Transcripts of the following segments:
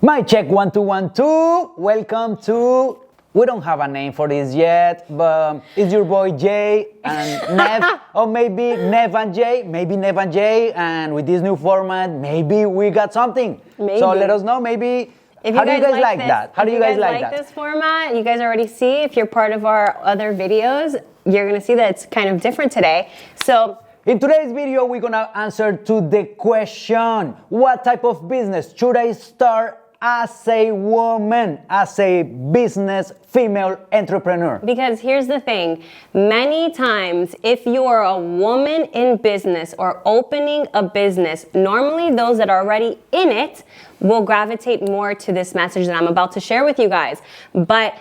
My check 1212. Welcome to. We don't have a name for this yet, but it's your boy Jay and Nev, or maybe Nev and Jay, and with this new format, maybe we got something. Maybe. So let us know. Maybe. How do you guys like that? How do you guys like this format? You guys already see. If you're part of our other videos, you're gonna see that it's kind of different today. So. In today's video, we're gonna answer to the question: what type of business should I start as a woman, as a business female entrepreneur? Because here's the thing, many times if you're a woman in business or opening a business, normally those that are already in it will gravitate more to this message that I'm about to share with you guys. But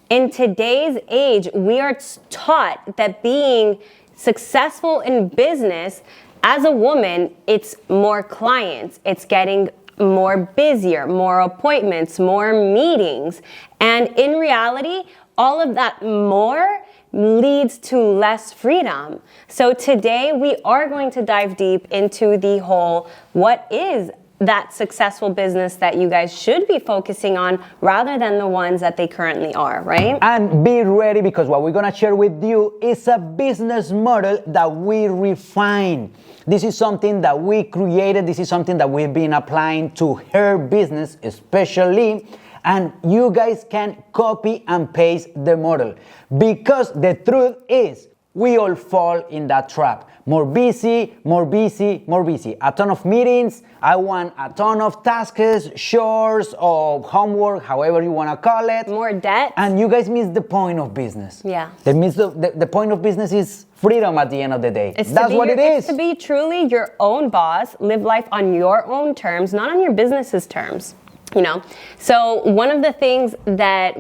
in today's age, we are taught that being successful in business as a woman, it's more clients, it's getting more busier, more appointments, more meetings. And in reality, all of that more leads to less freedom. So today we are going to dive deep into the whole, what is that successful business that you guys should be focusing on rather than the ones that they currently are, right? And be ready, because what we're gonna share with you is a business model that we refine. This is something that we created. This is something that we've been applying to her business especially, and you guys can copy and paste the model, because the truth is we all fall in that trap. More busy, more busy, more busy. A ton of meetings. I want a ton of tasks, chores, or homework, however you want to call it. More debt. And you guys miss the point of business. Yeah. The point of business is freedom at the end of the day. That's what it is. It's to be truly your own boss, live life on your own terms, not on your business's terms. You know? So one of the things that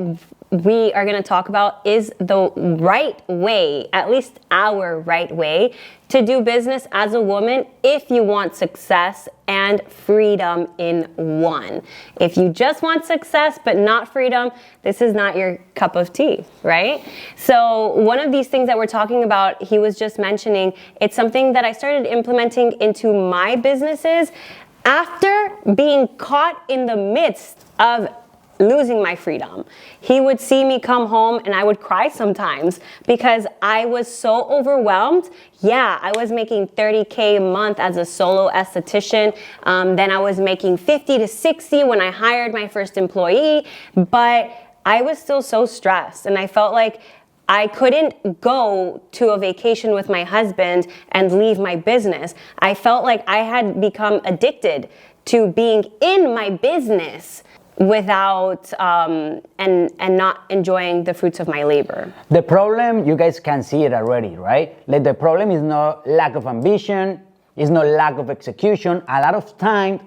we are going to talk about is the right way, at least our right way, to do business as a woman if you want success and freedom in one. If you just want success but not freedom, this is not your cup of tea, right? So one of these things that we're talking about, he was just mentioning, it's something that I started implementing into my businesses after being caught in the midst of losing my freedom. He would see me come home and I would cry sometimes because I was so overwhelmed. Yeah, I was making $30K a month as a solo aesthetician. Then I was making 50 to 60 when I hired my first employee, but I was still so stressed and I felt like I couldn't go to a vacation with my husband and leave my business. I felt like I had become addicted to being in my business without and not enjoying the fruits of my labor. The problem, you guys can see it already, right? Like, the problem is not lack of ambition, it's not lack of execution. A lot of times,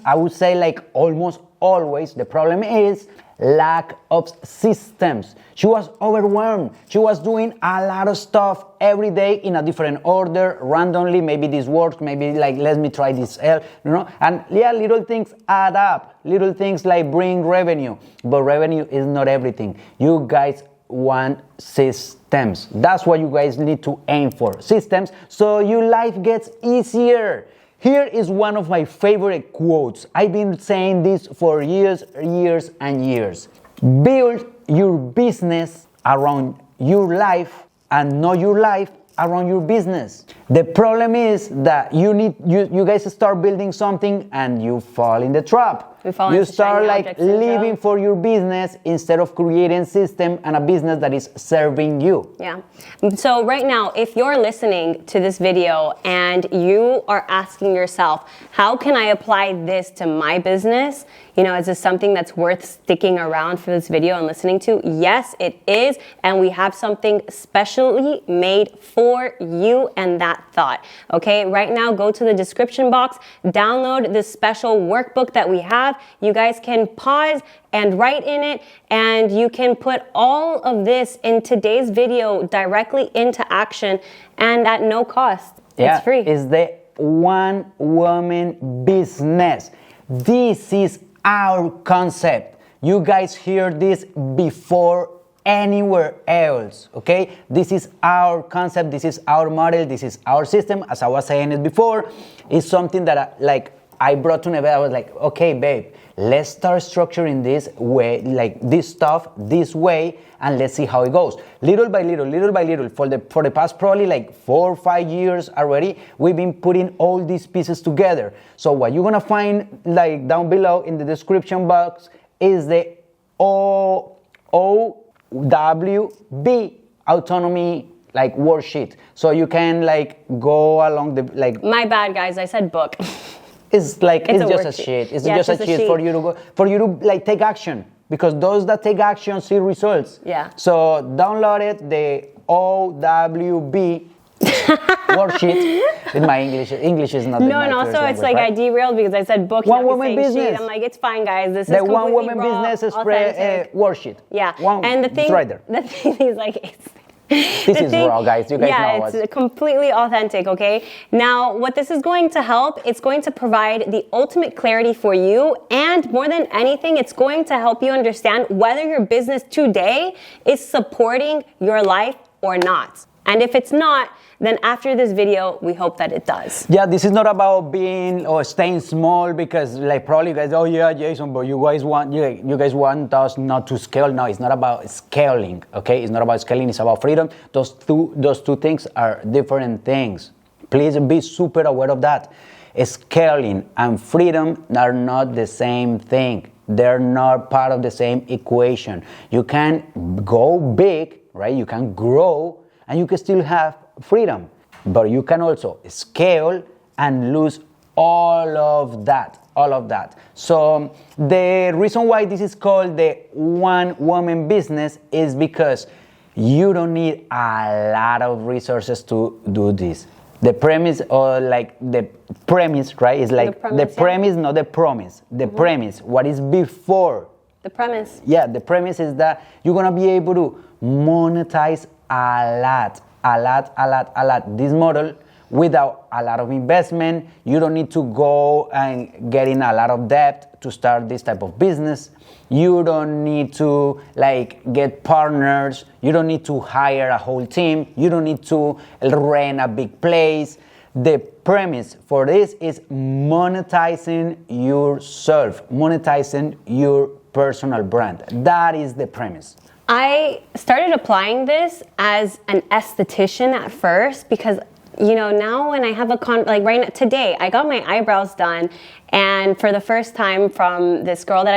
I would say, like almost always, the problem is lack of systems. She was overwhelmed. She was doing a lot of stuff every day in a different order, randomly. Maybe this works, maybe like, let me try this L, you know? And yeah, little things add up. Little things like bring revenue, but revenue is not everything. You guys want systems. That's what you guys need to aim for, systems, so your life gets easier. Here is one of my favorite quotes. I've been saying this for years and years. Build your business around your life and not your life around your business. The problem is that you guys start building something and you fall in the trap. You start like living for your business instead of creating a system and a business that is serving you. Yeah. So right now, if you're listening to this video and you are asking yourself, how can I apply this to my business? You know, is this something that's worth sticking around for this video and listening to? Yes, it is. And we have something specially made for you and that thought. Okay, right now, go to the description box, download this special workbook that we have. You guys can pause and write in it, and you can put all of this in today's video directly into action and at no cost. Yeah, it's free. It's the one woman business. This is our concept. You guys hear this before anywhere else, okay? This is our concept, this is our model, this is our system. As I was saying it before, it's something that I brought to Neve, I was like, okay, babe, let's start structuring this way, like this stuff this way, and let's see how it goes. Little by little, for the past probably like 4 or 5 years already, we've been putting all these pieces together. So what you're gonna find like down below in the description box is the OWB autonomy like worksheet. So you can like go along the like. My bad, guys. I said book. It's like it's just a worksheet. sheet. It's Yeah, just a sheet for you to go like take action, because those that take action see results. Yeah. So download it, the OWB worksheet. In my English is not. No, my and first also it's language, like right? I derailed because I said book. One you're woman saying business. sheet. I'm like, it's fine, guys. This is The completely one woman raw, business authentic. worksheet. Yeah. One, and the it's right there. thing is like This is raw, guys. You guys know us. Yeah, it's completely authentic, okay? Now, what this is going to help, it's going to provide the ultimate clarity for you, and more than anything, it's going to help you understand whether your business today is supporting your life or not. And if it's not, then after this video, we hope that it does. Yeah, this is not about being or staying small, because like probably you guys, oh yeah, Jason, but you guys want us not to scale. No, it's not about scaling, okay? It's not about scaling, it's about freedom. Those two things are different things. Please be super aware of that. Scaling and freedom are not the same thing. They're not part of the same equation. You can go big, right? You can grow, and you can still have freedom, but you can also scale and lose all of that. So the reason why this is called the one woman business is because you don't need a lot of resources to do this. The premise, or like the premise, right, is like the premise, not the promise. The premise, what is before. The premise. Yeah, the premise is that you're gonna be able to monetize a lot. This model without a lot of investment. You don't need to go and get in a lot of debt to start this type of business. You don't need to like get partners. You don't need to hire a whole team. You don't need to rent a big place. The premise for this is monetizing yourself, monetizing your personal brand. That is the premise. I started applying this as an aesthetician at first because, you know, now when I have like right now, today, I got my eyebrows done, and for the first time from this girl that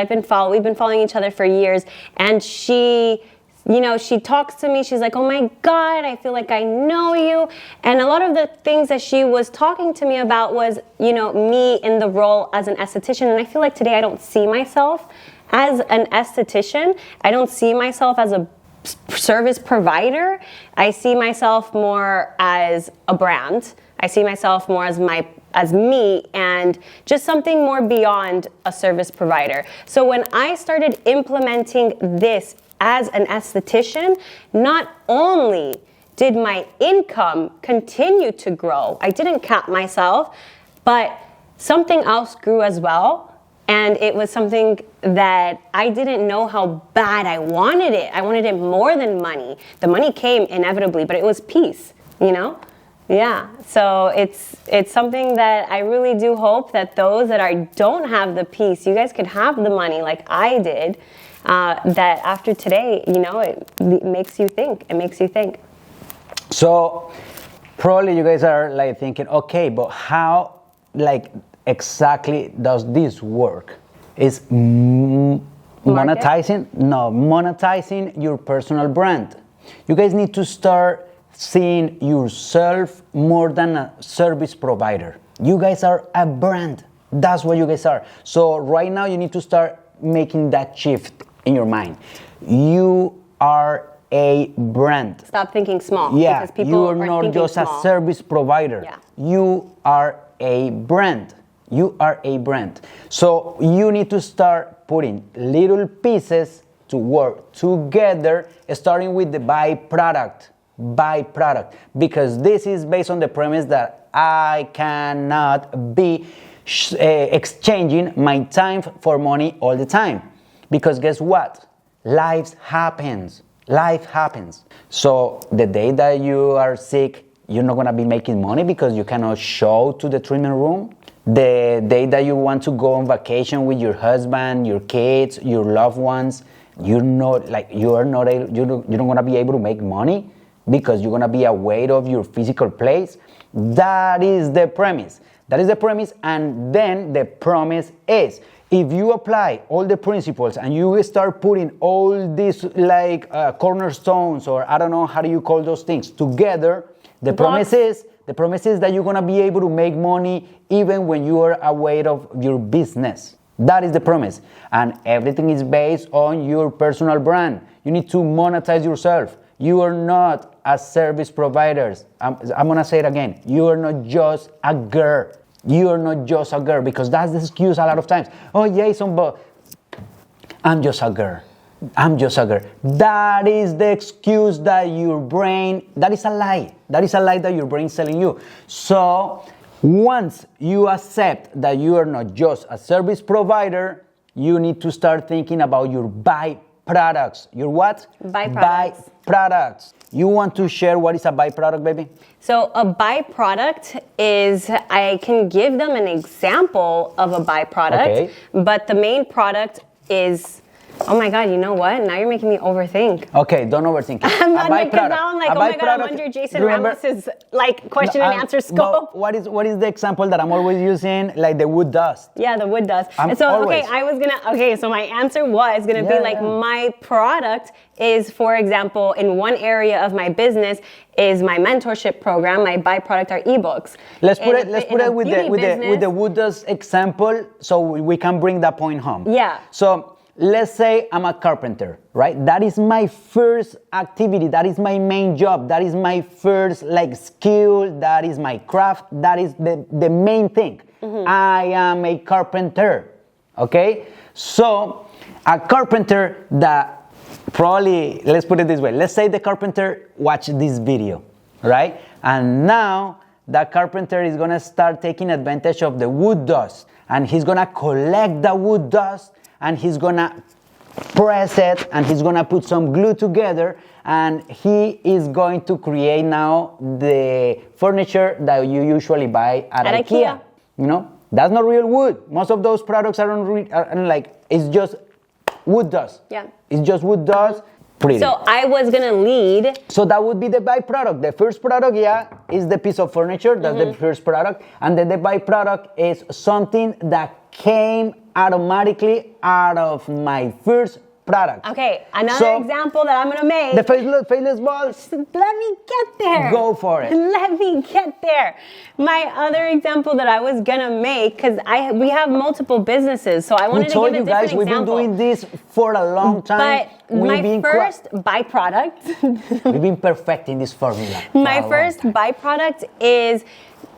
we've been following each other for years, and she, you know, she talks to me, she's like, oh my God, I feel like I know you. And a lot of the things that she was talking to me about was, you know, me in the role as an esthetician, and I feel like today I don't see myself as an esthetician. I don't see myself as a service provider. I see myself more as a brand. I see myself more as me, and just something more beyond a service provider. So when I started implementing this as an esthetician, not only did my income continue to grow, I didn't cap myself, but something else grew as well. And it was something that I didn't know how bad I wanted it. I wanted it more than money. The money came inevitably, but it was peace, you know? Yeah, so it's something that I really do hope that those that don't have the peace, you guys could have the money like I did, that after today, you know, it makes you think. It makes you think. So probably you guys are like thinking, okay, but how like exactly does this work? Is monetizing your personal brand. You guys need to start seeing yourself more than a service provider. You guys are a brand. That's what you guys are. So right now you need to start making that shift in your mind. You are a brand. Stop thinking small. Yeah, because people you are are not just small. a service provider. Yeah. You are a brand. You are a brand. So you need to start putting little pieces to work together, starting with the byproduct, because this is based on the premise that I cannot be exchanging my time for money all the time. Because guess what? Life happens. So the day that you are sick, you're not gonna be making money because you cannot show to the treatment room. the day that you want to go on vacation with your husband, your kids, your loved ones, you're not gonna be able to make money because you're gonna be aware of your physical place. That is the premise. That is the premise, and then the promise is, if you apply all the principles and you start putting all these cornerstones, or I don't know how do you call those things, together, the promise is that you're gonna be able to make money even when you are aware of your business. That is the premise, and everything is based on your personal brand. You need to monetize yourself. You are not a service provider. I'm gonna say it again. You are not just a girl. You are not just a girl, because that's the excuse a lot of times. Oh, Jason, but I'm just a girl. I'm just a girl. That is the excuse that your brain, that is a lie. That is a lie that your brain is telling you. So once you accept that you are not just a service provider, you need to start thinking about your byproducts. Your what? Byproducts. Byproducts. You want to share what is a byproduct, baby? So a byproduct is, I can give them an example of a byproduct, Okay. but the main product is, oh my God, you know what? Now you're making me overthink. Okay, don't overthink it. I'm not making it sound like, oh my God, I'm under Jason Ramos's question and answer scope. What is the example that I'm always using? Like the wood dust. Yeah, the wood dust. I'm And so, always. so my answer was gonna be like, my product is, for example, in one area of my business is my mentorship program. My byproduct are ebooks. Let's put it with the wood dust example, so we can bring that point home. Yeah. So let's say I'm a carpenter, right? That is my first activity. That is my main job. That is my first skill. That is my craft. That is the main thing. Mm-hmm. I am a carpenter, okay? So a carpenter that probably, let's put it this way. Let's say the carpenter watched this video, right? And now that carpenter is gonna start taking advantage of the wood dust, and he's gonna collect the wood dust, and he's gonna press it, and he's gonna put some glue together, and he is going to create now the furniture that you usually buy at IKEA. You know, that's not real wood. Most of those products are it's just wood dust. Yeah. It's just wood dust. Pretty. So I was gonna lead. So that would be the byproduct. The first product, is the piece of furniture. That's the first product. And then the byproduct is something that came automatically out of my first product. Okay, another example that I'm gonna make. The faceless balls. Let me get there. Go for it. Let me get there. My other example that I was gonna make, because we have multiple businesses, so I wanted to give a different example. We've been doing this for a long time. But my first byproduct. We've been perfecting this formula. My first byproduct is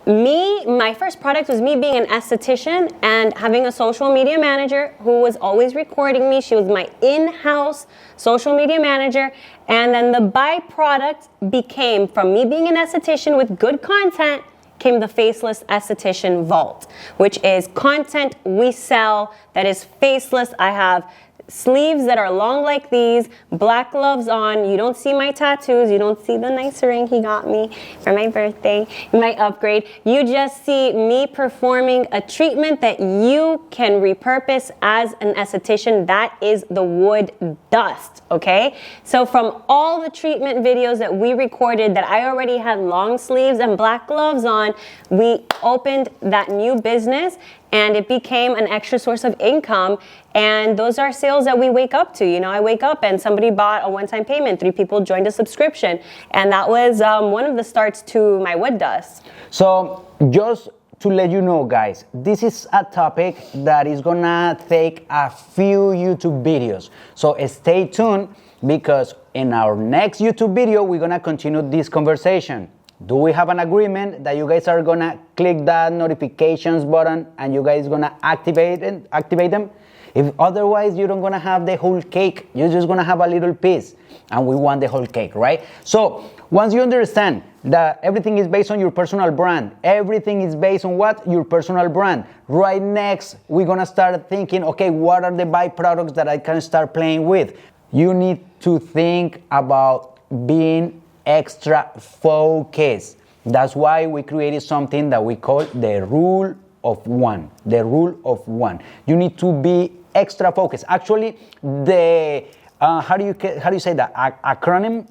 my first product was me being an aesthetician and having a social media manager who was always recording me. She was my in-house social media manager. And then the byproduct became, from me being an aesthetician with good content, came the Faceless Esthetician Vault, which is content we sell that is faceless. I have sleeves that are long like these, black gloves on. You don't see my tattoos. You don't see the nice ring he got me for my birthday, my upgrade. You just see me performing a treatment that you can repurpose as an esthetician. That is the wood dust, okay? So from all the treatment videos that we recorded that I already had long sleeves and black gloves on, we opened that new business and it became an extra source of income. And those are sales that we wake up to. You know, I wake up and somebody bought a one-time payment, 3 people joined a subscription. And that was one of the starts to my wood dust. So just to let you know, guys, this is a topic that is gonna take a few YouTube videos. So stay tuned, because in our next YouTube video, we're gonna continue this conversation. Do we have an agreement that you guys are gonna click that notifications button and you guys gonna activate them? If otherwise, you don't gonna have the whole cake. You're just gonna have a little piece, and we want the whole cake, right? So once you understand that everything is based on your personal brand, everything is based on what? Your personal brand. Right next, we're gonna start thinking, okay, what are the byproducts that I can start playing with? You need to think about being extra focused. That's why we created something that we call the rule of one. The rule of one. You need to be extra focused. Actually, the how do you say that? Acronym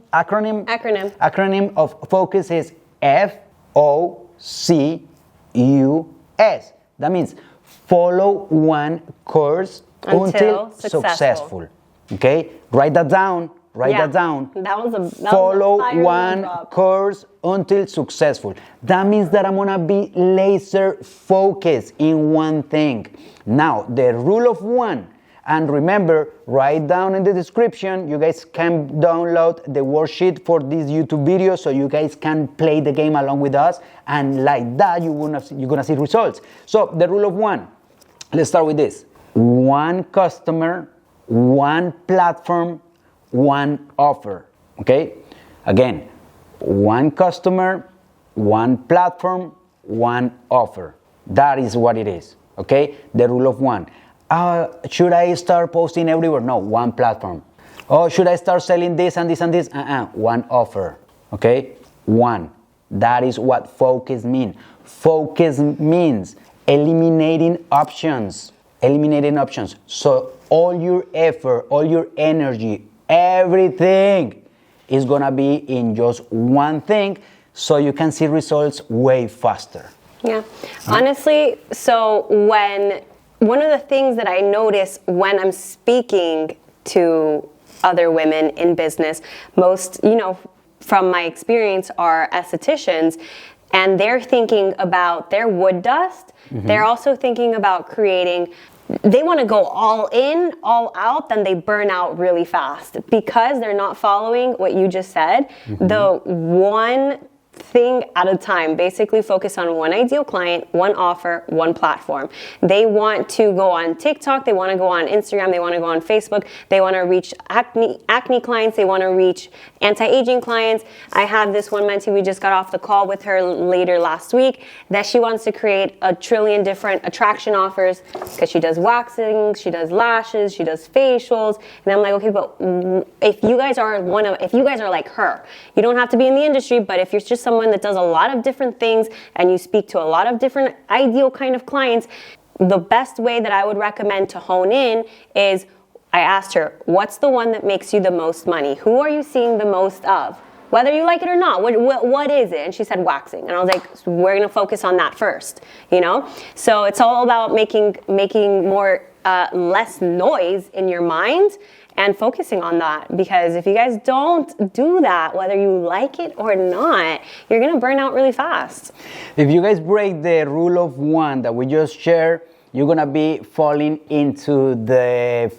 of focus is FOCUS. That means follow one course until successful. Okay, write that down. That was follow one course until successful. That means that I'm gonna be laser focused in one thing. Now, the rule of one, and remember, write down in the description, you guys can download the worksheet for this YouTube video so you guys can play the game along with us, and like that, you're gonna see results. So, the rule of one, let's start with this. One customer, one platform, one offer, okay? Again, one customer, one platform, one offer. That is what it is, okay? The rule of one. Should I start posting everywhere? No, one platform. Oh, should I start selling this and this and this? One offer, okay? One. That is what focus means. Focus means eliminating options. So all your effort, all your energy, everything is gonna be in just one thing so you can see results way faster. Yeah, honestly, so one of the things that I notice when I'm speaking to other women in business, most, from my experience, are aestheticians, and they're thinking about their wood dust. Mm-hmm. They're also thinking about creating. They want to go all in, all out, then they burn out really fast because they're not following what you just said. Mm-hmm. The one thing at a time, basically focus on one ideal client, one offer, one platform. They want to go on TikTok, they want to go on Instagram, they want to go on Facebook, they want to reach acne clients, they want to reach anti-aging clients. I have this one mentee, we just got off the call with her later last week, that she wants to create 1 trillion different attraction offers because she does waxing, she does lashes, she does facials, and I'm like, okay, but if you guys are like her, you don't have to be in the industry, but if you're just someone that does a lot of different things and you speak to a lot of different ideal kind of clients, the best way that I would recommend to hone in is, I asked her, what's the one that makes you the most money? Who are you seeing the most of? Whether you like it or not, what is it? And she said waxing. And I was like, we're gonna focus on that first, So it's all about making more, less noise in your mind and focusing on that, because if you guys don't do that, whether you like it or not, you're gonna burn out really fast. If you guys break the rule of one that we just shared, you're gonna be falling into the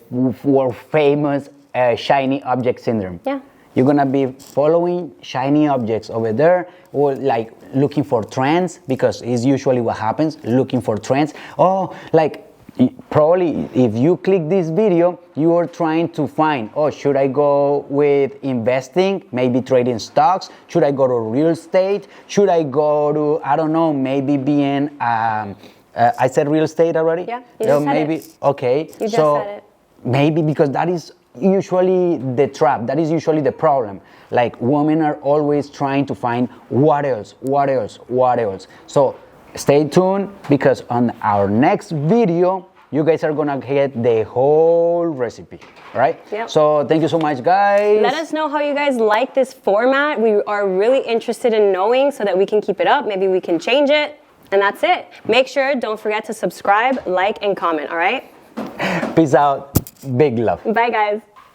world famous shiny object syndrome. Yeah. You're gonna be following shiny objects over there, or like looking for trends, because it's usually what happens, looking for trends. Probably if you click this video, you are trying to find, should I go with investing, maybe trading stocks? Should I go to real estate? Should I go to, I don't know, maybe being, I said real estate already? Yeah, you just said it. Okay. You just said it. Maybe because that is usually the trap, that is usually the problem. Like, women are always trying to find what else. So stay tuned, because on our next video, you guys are gonna get the whole recipe, right? Yep. So thank you so much, guys. Let us know how you guys like this format. We are really interested in knowing so that we can keep it up. Maybe we can change it. And that's it. Make sure, don't forget to subscribe, like, and comment, all right? Peace out. Big love. Bye, guys.